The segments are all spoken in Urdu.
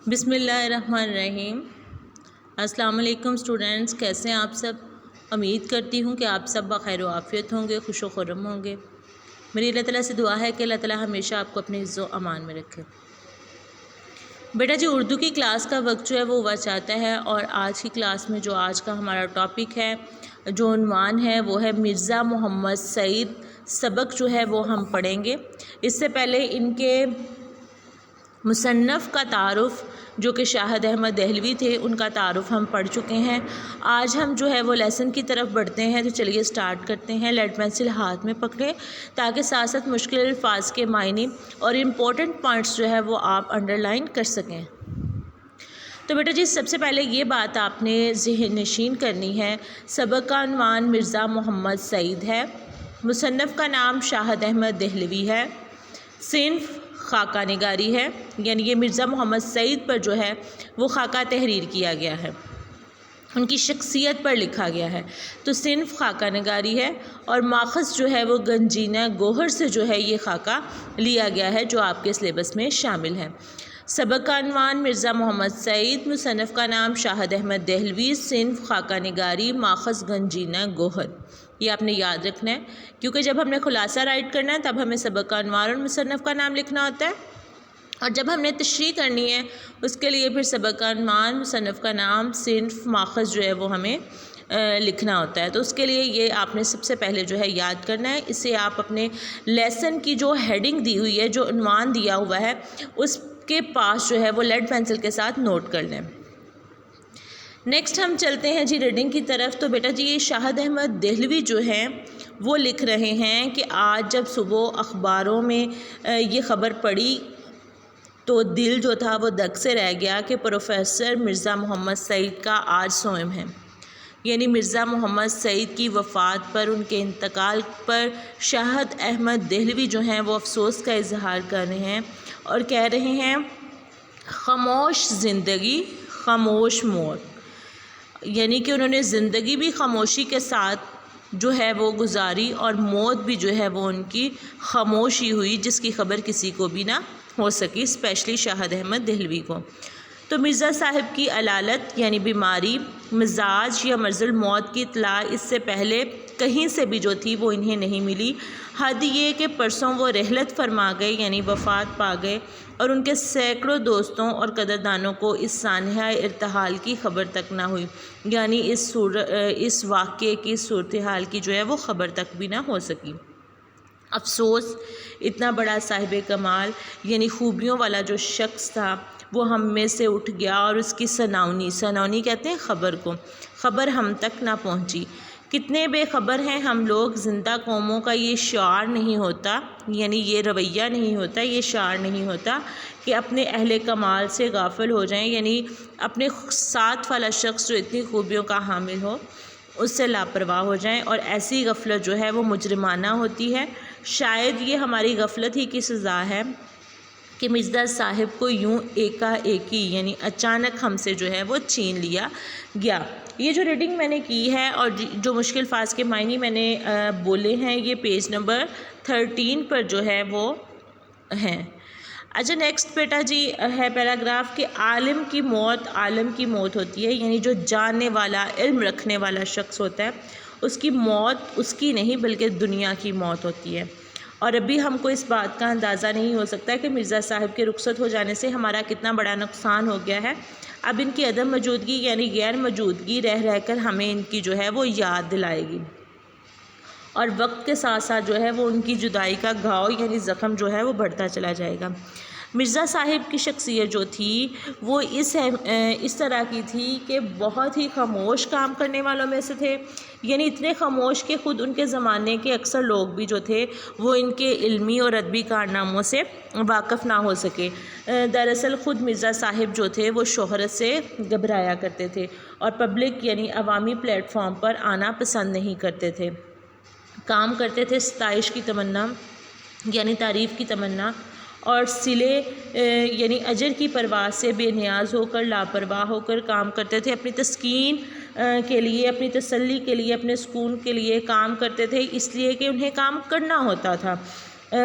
بسم اللہ الرحمن الرحیم۔ السلام علیکم اسٹوڈنٹس، کیسے ہیں آپ سب؟ امید کرتی ہوں کہ آپ سب بخیر و عافیت ہوں گے، خوش و خرم ہوں گے۔ میری اللہ تعالیٰ سے دعا ہے کہ اللہ تعالیٰ ہمیشہ آپ کو اپنے عز و امان میں رکھے۔ بیٹا جی، اردو کی کلاس کا وقت جو ہے وہ ہوا چاہتا ہے، اور آج کی کلاس میں جو آج کا ہمارا ٹاپک ہے، جو عنوان ہے وہ ہے مرزا محمد سعید۔ سبق جو ہے وہ ہم پڑھیں گے۔ اس سے پہلے ان کے مصنف کا تعارف جو کہ شاہد احمد دہلوی تھے، ان کا تعارف ہم پڑھ چکے ہیں۔ آج ہم جو ہے وہ لیسن کی طرف بڑھتے ہیں، تو چلیے سٹارٹ کرتے ہیں۔ لیڈ پینسل ہاتھ میں پکڑیں تاکہ ساتھ ساتھ مشکل الفاظ کے معنی اور امپورٹنٹ پوائنٹس جو ہے وہ آپ انڈر لائن کر سکیں۔ تو بیٹا جی، سب سے پہلے یہ بات آپ نے ذہن نشین کرنی ہے، سبق کا عنوان مرزا محمد سعید ہے، مصنف کا نام شاہد احمد دہلوی ہے، صنف خاکہ نگاری ہے، یعنی یہ مرزا محمد سعید پر جو ہے وہ خاکہ تحریر کیا گیا ہے، ان کی شخصیت پر لکھا گیا ہے، تو صنف خاکہ نگاری ہے، اور ماخذ جو ہے وہ گنجینہ گوہر سے جو ہے یہ خاکہ لیا گیا ہے، جو آپ کے سلیبس میں شامل ہے۔ سبق کا عنوان مرزا محمد سعید، مصنف کا نام شاہد احمد دہلوی، صنف خاکہ نگاری، ماخذ گنجینہ گوہر۔ یہ آپ نے یاد رکھنا ہے، کیونکہ جب ہم نے خلاصہ رائٹ کرنا ہے تب ہمیں سبق کا عنوان اور مصنف کا نام لکھنا ہوتا ہے، اور جب ہم نے تشریح کرنی ہے اس کے لیے پھر سبق کا عنوان، مصنف کا نام، صنف، ماخذ جو ہے وہ ہمیں لکھنا ہوتا ہے۔ تو اس کے لیے یہ آپ نے سب سے پہلے جو ہے یاد کرنا ہے۔ اسے آپ اپنے لیسن کی جو ہیڈنگ دی ہوئی ہے، جو عنوان دیا ہوا ہے، اس کے پاس جو ہے وہ لیڈ پینسل کے ساتھ نوٹ کر لیں۔ نیکسٹ ہم چلتے ہیں جی ریڈنگ کی طرف۔ تو بیٹا جی، یہ شاہد احمد دہلوی جو ہیں وہ لکھ رہے ہیں کہ آج جب صبح اخباروں میں یہ خبر پڑھی تو دل جو تھا وہ دگ سے رہ گیا کہ پروفیسر مرزا محمد سعید کا آج صوم ہے، یعنی مرزا محمد سعید کی وفات پر، ان کے انتقال پر شاہد احمد دہلوی جو ہیں وہ افسوس کا اظہار کر رہے ہیں، اور کہہ رہے ہیں خاموش زندگی خاموش موت، یعنی کہ انہوں نے زندگی بھی خاموشی کے ساتھ جو ہے وہ گزاری، اور موت بھی جو ہے وہ ان کی خاموشی ہوئی، جس کی خبر کسی کو بھی نہ ہو سکی، اسپیشلی شاہد احمد دہلوی کو۔ تو مرزا صاحب کی علالت یعنی بیماری، مزاج یا مرض الموت کی اطلاع اس سے پہلے کہیں سے بھی جو تھی وہ انہیں نہیں ملی، حد یہ کہ پرسوں وہ رحلت فرما گئے، یعنی وفات پا گئے، اور ان کے سینکڑوں دوستوں اور قدردانوں کو اس سانحہ ارتحال کی خبر تک نہ ہوئی، یعنی اس واقعے کی صورتحال کی جو ہے وہ خبر تک بھی نہ ہو سکی۔ افسوس، اتنا بڑا صاحب کمال یعنی خوبیوں والا جو شخص تھا وہ ہم میں سے اٹھ گیا، اور اس کی سناونی کہتے ہیں خبر کو، خبر ہم تک نہ پہنچی۔ کتنے بے خبر ہیں ہم لوگ، زندہ قوموں کا یہ شعار نہیں ہوتا، یعنی یہ رویہ نہیں ہوتا، یہ شعار نہیں ہوتا کہ اپنے اہل کمال سے غافل ہو جائیں، یعنی اپنے ساتھ والا شخص جو اتنی خوبیوں کا حامل ہو اس سے لاپرواہ ہو جائیں، اور ایسی غفلت جو ہے وہ مجرمانہ ہوتی ہے۔ شاید یہ ہماری غفلت ہی کی سزا ہے کہ مرزا صاحب کو یوں ایکا ایکی یعنی اچانک ہم سے جو ہے وہ چھین لیا گیا۔ یہ جو ریڈنگ میں نے کی ہے اور جو مشکل الفاظ کے معنی میں نے بولے ہیں، یہ پیج نمبر 13 پر جو ہے وہ ہیں۔ اچھا، نیکسٹ بیٹا جی ہے پیراگراف کہ عالم کی موت ہوتی ہے، یعنی جو جاننے والا، علم رکھنے والا شخص ہوتا ہے، اس کی موت اس کی نہیں بلکہ دنیا کی موت ہوتی ہے۔ اور ابھی ہم کو اس بات کا اندازہ نہیں ہو سکتا کہ مرزا صاحب کے رخصت ہو جانے سے ہمارا کتنا بڑا نقصان ہو گیا ہے۔ اب ان کی عدم موجودگی یعنی غیر موجودگی رہ کر ہمیں ان کی جو ہے وہ یاد دلائے گی، اور وقت کے ساتھ ساتھ جو ہے وہ ان کی جدائی کا گھاؤ یعنی زخم جو ہے وہ بڑھتا چلا جائے گا۔ مرزا صاحب کی شخصیت جو تھی وہ اس طرح کی تھی کہ بہت ہی خاموش کام کرنے والوں میں سے تھے، یعنی اتنے خاموش کہ خود ان کے زمانے کے اکثر لوگ بھی جو تھے وہ ان کے علمی اور ادبی کارناموں سے واقف نہ ہو سکے۔ دراصل خود مرزا صاحب جو تھے وہ شہرت سے گھبرایا کرتے تھے، اور پبلک یعنی عوامی پلیٹ فارم پر آنا پسند نہیں کرتے تھے۔ کام کرتے تھے ستائش کی تمنا یعنی تعریف کی تمنا، اور صلے یعنی اجر کی پرواہ سے بے نیاز ہو کر، لاپرواہ ہو کر کام کرتے تھے، اپنی تسکین کے لیے، اپنی تسلی کے لیے، اپنے سکون کے لیے کام کرتے تھے، اس لیے کہ انہیں کام کرنا ہوتا تھا۔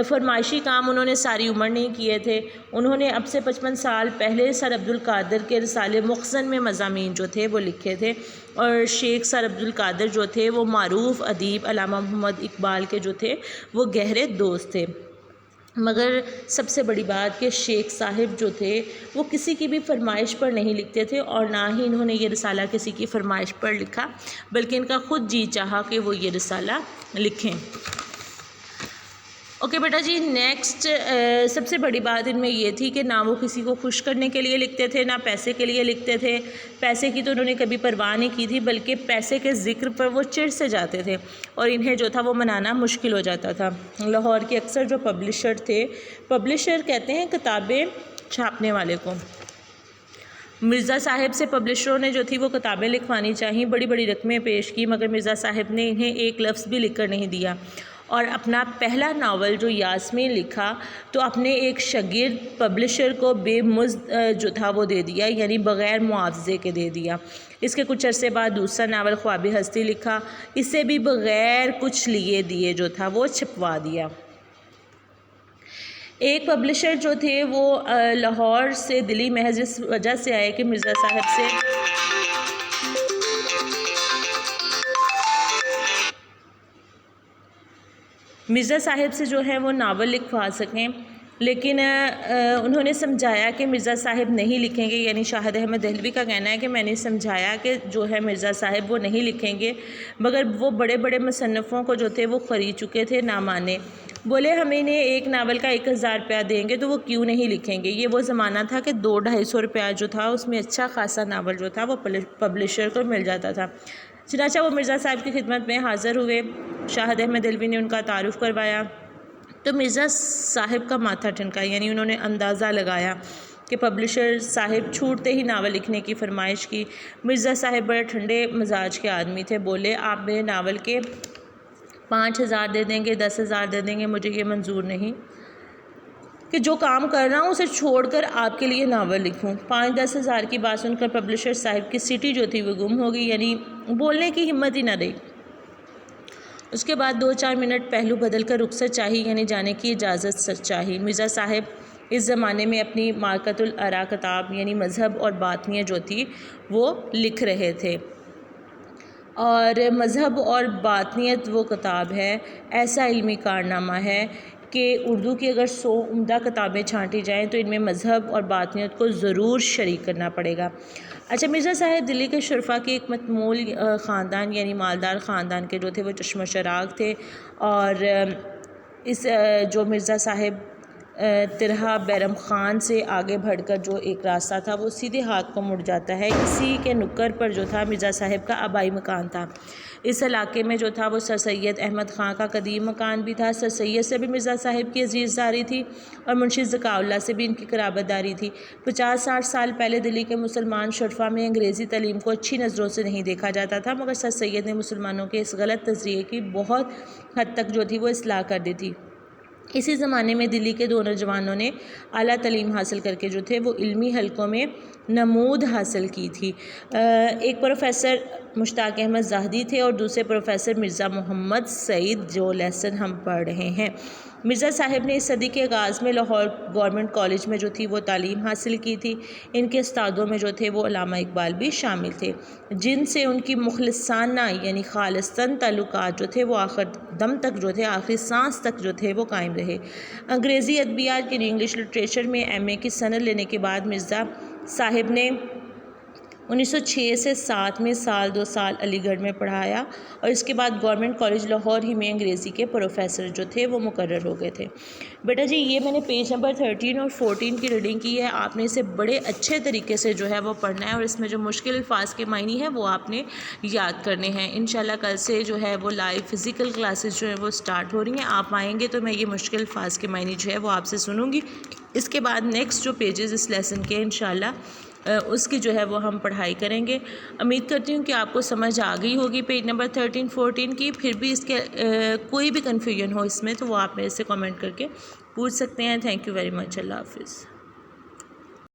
فرمائشی کام انہوں نے ساری عمر نہیں کیے تھے. انہوں نے اب سے 55 سال پہلے سر عبدالقادر کے رسالے مخزن میں مضامین جو تھے وہ لکھے تھے، اور شیخ سر عبدالقادر جو تھے وہ معروف ادیب علامہ محمد اقبال کے جو تھے وہ گہرے دوست تھے. مگر سب سے بڑی بات کہ شیخ صاحب جو تھے وہ کسی کی بھی فرمائش پر نہیں لکھتے تھے، اور نہ ہی انہوں نے یہ رسالہ کسی کی فرمائش پر لکھا، بلکہ ان کا خود جی چاہا کہ وہ یہ رسالہ لکھیں. اوکے بیٹا جی، نیکسٹ سب سے بڑی بات ان میں یہ تھی کہ نہ وہ کسی کو خوش کرنے کے لیے لکھتے تھے، نہ پیسے کے لیے لکھتے تھے. پیسے کی تو انہوں نے کبھی پرواہ نہیں کی تھی، بلکہ پیسے کے ذکر پر وہ چڑ سے جاتے تھے اور انہیں جو تھا وہ منانا مشکل ہو جاتا تھا. لاہور کے اکثر جو پبلشر تھے، پبلشر کہتے ہیں کتابیں چھاپنے والے کو، مرزا صاحب سے پبلشروں نے جو تھی وہ کتابیں لکھوانی چاہییں، بڑی بڑی رقمیں پیش کی، مگر مرزا صاحب نے انہیں ایک لفظ بھی لکھ کر نہیں دیا. اور اپنا پہلا ناول جو یاسمین لکھا تو اپنے ایک شاگرد پبلشر کو بے مزد جو تھا وہ دے دیا، یعنی بغیر معاوضے کے دے دیا. اس کے کچھ عرصے بعد دوسرا ناول خواب ہستی لکھا، اسے بھی بغیر کچھ لیے دیے جو تھا وہ چھپوا دیا. ایک پبلشر جو تھے وہ لاہور سے دلی محض اس وجہ سے آئے کہ مرزا صاحب سے جو ہے وہ ناول لکھوا سکیں، لیکن انہوں نے سمجھایا کہ مرزا صاحب نہیں لکھیں گے. یعنی شاہد احمد دہلوی کا کہنا ہے کہ میں نے سمجھایا کہ جو ہے مرزا صاحب وہ نہیں لکھیں گے، مگر وہ بڑے بڑے مصنفوں کو جو تھے وہ خرید چکے تھے، نہ مانے. بولے ہم انہیں ایک ناول کا 1000 روپیہ دیں گے تو وہ کیوں نہیں لکھیں گے. یہ وہ زمانہ تھا کہ 200-250 روپیہ جو تھا اس میں اچھا خاصا ناول جو تھا وہ پبلشر کو مل جاتا تھا. چنانچہ وہ مرزا صاحب کی خدمت میں حاضر ہوئے. شاہد احمد دہلوی نے ان کا تعارف کروایا تو مرزا صاحب کا ماتھا ٹھنکا، یعنی انہوں نے اندازہ لگایا کہ پبلشر صاحب چھوٹتے ہی ناول لکھنے کی فرمائش کی. مرزا صاحب بڑے ٹھنڈے مزاج کے آدمی تھے. بولے آپ میرے ناول کے 5000 دے دیں گے، 10,000 دے دیں گے، مجھے یہ منظور نہیں کہ جو کام کر رہا ہوں اسے چھوڑ کر آپ کے لیے ناول لکھوں. 5-10 ہزار کی بات سن کر پبلشر صاحب کی سیٹی جو تھی وہ گم ہو گئی، یعنی بولنے کی ہمت ہی نہ رہی. اس کے بعد 2-4 منٹ پہلو بدل کر رخصت چاہی، یعنی جانے کی اجازت چاہی. مرزا صاحب اس زمانے میں اپنی مارکۃ الآراء کتاب یعنی مذہب اور باطنیت جو تھی وہ لکھ رہے تھے. اور مذہب اور باطنیت وہ کتاب ہے، ایسا علمی کارنامہ ہے کہ اردو کی اگر 100 عمدہ کتابیں چھانٹی جائیں تو ان میں مذہب اور باطنیت کو ضرور شریک کرنا پڑے گا. اچھا، مرزا صاحب دلی کے شرفا کے ایک متمول خاندان یعنی مالدار خاندان کے جو تھے وہ چشم و چراغ تھے. اور اس جو مرزا صاحب طرح بیرم خان سے آگے بڑھ کر جو ایک راستہ تھا وہ سیدھے ہاتھ کو مڑ جاتا ہے. اسی کے نکر پر جو تھا مرزا صاحب کا آبائی مکان تھا. اس علاقے میں جو تھا وہ سر سید احمد خان کا قدیم مکان بھی تھا. سر سید سے بھی مرزا صاحب کی عزیز داری تھی اور منشی ذکاء اللہ سے بھی ان کی قرابت داری تھی. 50-60 سال پہلے دلی کے مسلمان شرفا میں انگریزی تعلیم کو اچھی نظروں سے نہیں دیکھا جاتا تھا، مگر سر سید نے مسلمانوں کے اس غلط نظریے کی بہت حد تک جو تھی وہ اصلاح کر دی تھی. اسی زمانے میں دلی کے 2 نوجوانوں نے اعلیٰ تعلیم حاصل کر کے جو تھے وہ علمی حلقوں میں نمود حاصل کی تھی. ایک پروفیسر مشتاق احمد زاہدی تھے اور دوسرے پروفیسر مرزا محمد سعید، جو لیسن ہم پڑھ رہے ہیں. مرزا صاحب نے اس صدی کے آغاز میں لاہور گورنمنٹ کالج میں جو تھی وہ تعلیم حاصل کی تھی. ان کے استادوں میں جو تھے وہ علامہ اقبال بھی شامل تھے، جن سے ان کی مخلصانہ یعنی خالصتاً تعلقات جو تھے وہ آخر دم تک جو تھے، آخری سانس تک جو تھے وہ قائم رہے. انگریزی ادبیات یعنی انگلش لٹریچر میں ایم اے کی سند لینے کے بعد مرزا صاحب نے 1906 سے 7 میں سال 2 سال علی گڑھ میں پڑھایا اور اس کے بعد گورنمنٹ کالج لاہور ہی میں انگریزی کے پروفیسر جو تھے وہ مقرر ہو گئے تھے. بیٹا جی یہ میں نے پیج نمبر 13 اور 14 کی ریڈنگ کی ہے. آپ نے اسے بڑے اچھے طریقے سے جو ہے وہ پڑھنا ہے اور اس میں جو مشکل الفاظ کے معنی ہیں وہ آپ نے یاد کرنے ہیں. انشاءاللہ کل سے جو ہے وہ لائیو فزیکل کلاسز جو ہے وہ سٹارٹ ہو رہی ہیں. آپ آئیں گے تو میں یہ مشکل الفاظ کے معنی جو ہے وہ آپ سے سنوں گی. اس کے بعد نیکسٹ جو پیجز اس لیسن کے انشاءاللہ اس کی جو ہے وہ ہم پڑھائی کریں گے. امید کرتی ہوں کہ آپ کو سمجھ آ گئی ہوگی پیج نمبر 13-14 کی. پھر بھی اس کے کوئی بھی کنفیوژن ہو اس میں تو وہ آپ میرے سے کامنٹ کر کے پوچھ سکتے ہیں. Thank you very much. اللہ حافظ.